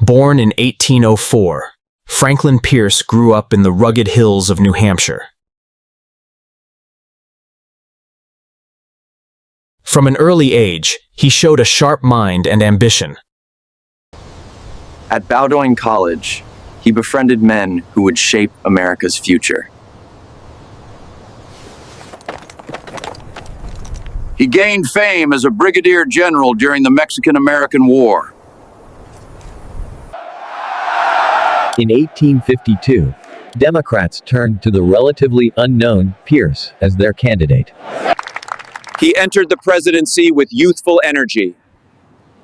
Born in 1804, Franklin Pierce grew up in the rugged hills of New Hampshire. From an early age, he showed a sharp mind and ambition. At Bowdoin College, he befriended men who would shape America's future. He gained fame as a brigadier general during the Mexican-American War. In 1852, Democrats turned to the relatively unknown Pierce as their candidate. He entered the presidency with youthful energy,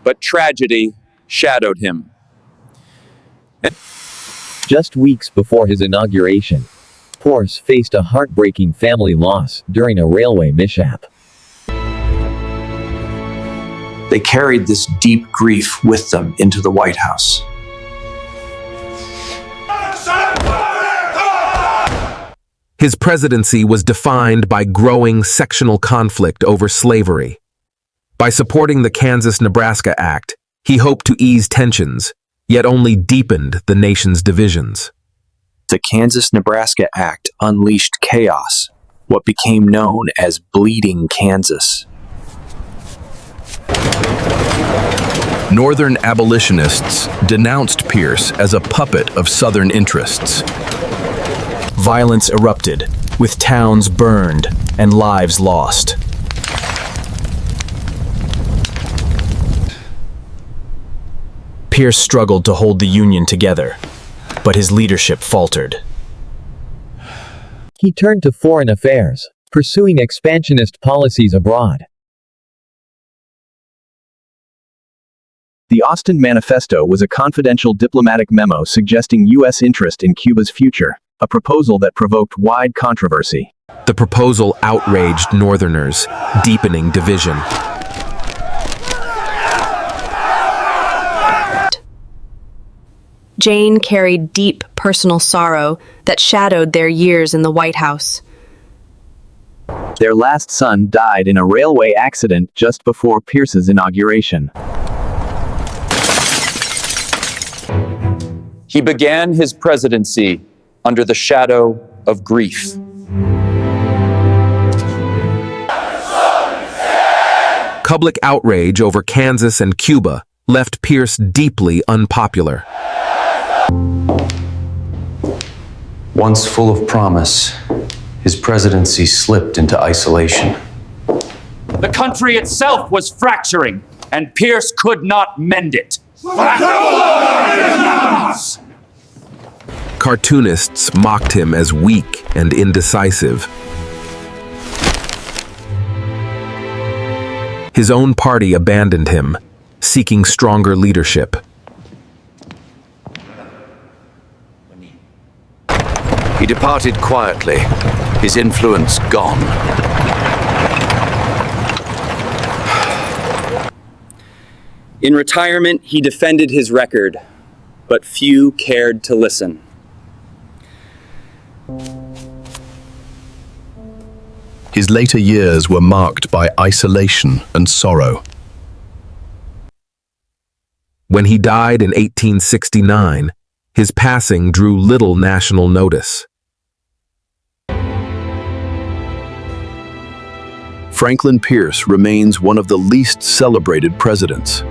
but tragedy shadowed him. Just weeks before his inauguration, Pierce faced a heartbreaking family loss during a railway mishap. They carried this deep grief with them into the White House. His presidency was defined by growing sectional conflict over slavery. By supporting the Kansas-Nebraska Act, he hoped to ease tensions, yet only deepened the nation's divisions. The Kansas-Nebraska Act unleashed chaos, what became known as Bleeding Kansas. Northern abolitionists denounced Pierce as a puppet of Southern interests. Violence erupted, with towns burned and lives lost. Pierce struggled to hold the Union together, but his leadership faltered. He turned to foreign affairs, pursuing expansionist policies abroad. The Austin Manifesto was a confidential diplomatic memo suggesting U.S. interest in Cuba's future, a proposal that provoked wide controversy. The proposal outraged Northerners, deepening division. Jane carried deep personal sorrow that shadowed their years in the White House. Their last son died in a railway accident just before Pierce's inauguration. He began his presidency under the shadow of grief. Public outrage over Kansas and Cuba left Pierce deeply unpopular. Once full of promise, his presidency slipped into isolation. The country itself was fracturing, and Pierce could not mend it. Cartoonists mocked him as weak and indecisive. His own party abandoned him, seeking stronger leadership. He departed quietly, his influence gone. In retirement, he defended his record, but few cared to listen. His later years were marked by isolation and sorrow. When he died in 1869, his passing drew little national notice. Franklin Pierce remains one of the least celebrated presidents.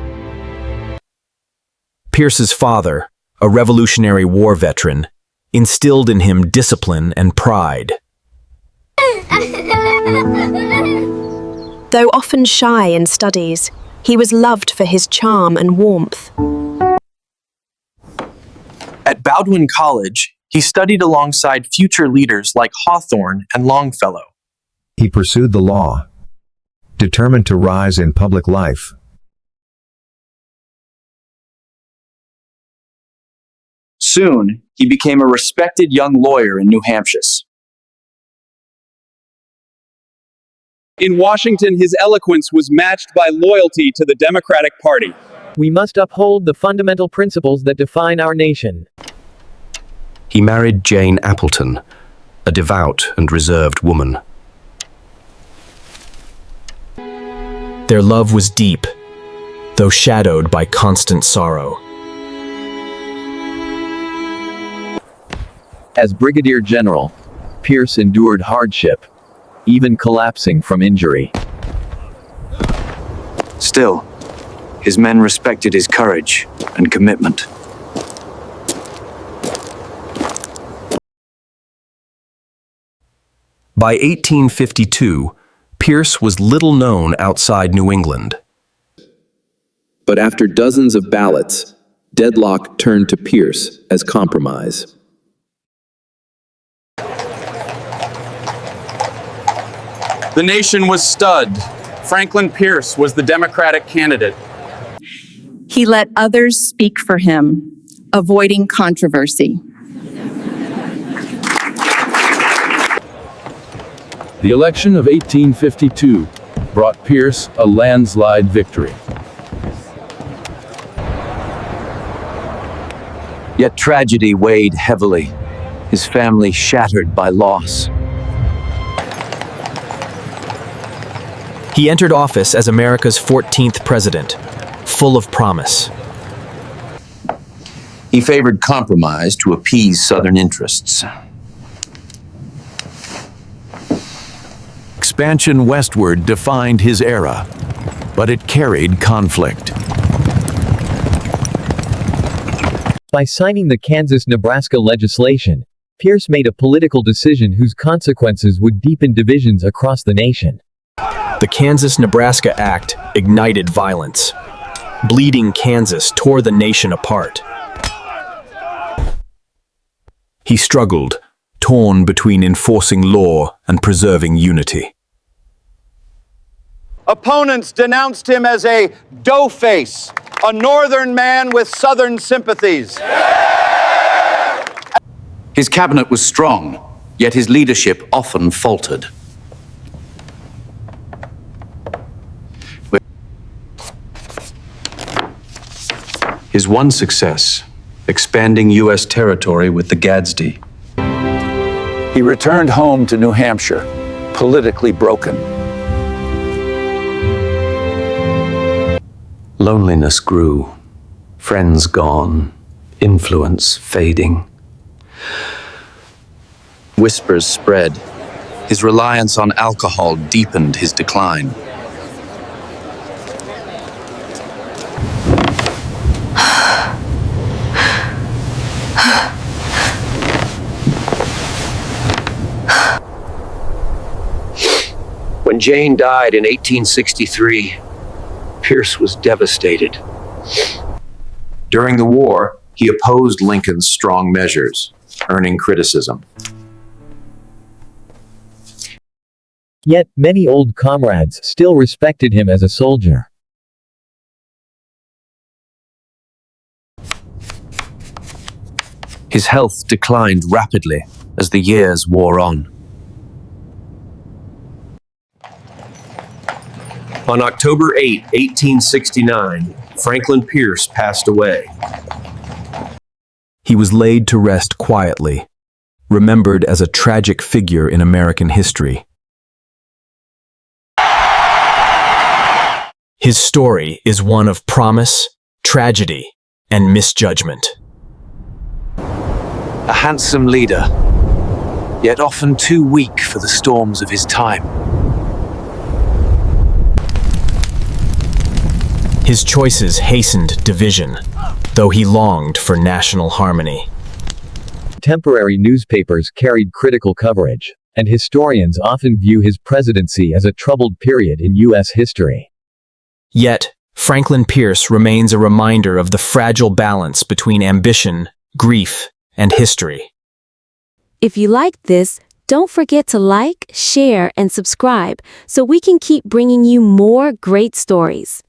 Pierce's father, a Revolutionary War veteran, instilled in him discipline and pride. Though often shy in studies, he was loved for his charm and warmth. At Bowdoin College, he studied alongside future leaders like Hawthorne and Longfellow. He pursued the law, determined to rise in public life. Soon, he became a respected young lawyer in New Hampshire. In Washington, his eloquence was matched by loyalty to the Democratic Party. We must uphold the fundamental principles that define our nation. He married Jane Appleton, a devout and reserved woman. Their love was deep, though shadowed by constant sorrow. As Brigadier General, Pierce endured hardship, even collapsing from injury. Still, his men respected his courage and commitment. By 1852, Pierce was little known outside New England. But after dozens of ballots, deadlock turned to Pierce as compromise. The nation was stunned. Franklin Pierce was the Democratic candidate. He let others speak for him, avoiding controversy. The election of 1852 brought Pierce a landslide victory. Yet tragedy weighed heavily, his family shattered by loss. He entered office as America's 14th president, full of promise. He favored compromise to appease Southern interests. Expansion westward defined his era, but it carried conflict. By signing the Kansas-Nebraska legislation, Pierce made a political decision whose consequences would deepen divisions across the nation. The Kansas-Nebraska Act ignited violence. Bleeding Kansas tore the nation apart. He struggled, torn between enforcing law and preserving unity. Opponents denounced him as a doughface, a northern man with southern sympathies. His cabinet was strong, yet his leadership often faltered. His one success, expanding U.S. territory with the Gadsden. He returned home to New Hampshire, politically broken. Loneliness grew, friends gone, influence fading. Whispers spread. His reliance on alcohol deepened his decline. When Jane died in 1863, Pierce was devastated. During the war, he opposed Lincoln's strong measures, earning criticism. Yet, many old comrades still respected him as a soldier. His health declined rapidly as the years wore on. On October 8, 1869, Franklin Pierce passed away. He was laid to rest quietly, remembered as a tragic figure in American history. His story is one of promise, tragedy, and misjudgment. A handsome leader, yet often too weak for the storms of his time. His choices hastened division, though he longed for national harmony. Contemporary newspapers carried critical coverage, and historians often view his presidency as a troubled period in U.S. history. Yet, Franklin Pierce remains a reminder of the fragile balance between ambition, grief, and history. If you liked this, don't forget to like, share, and subscribe so we can keep bringing you more great stories.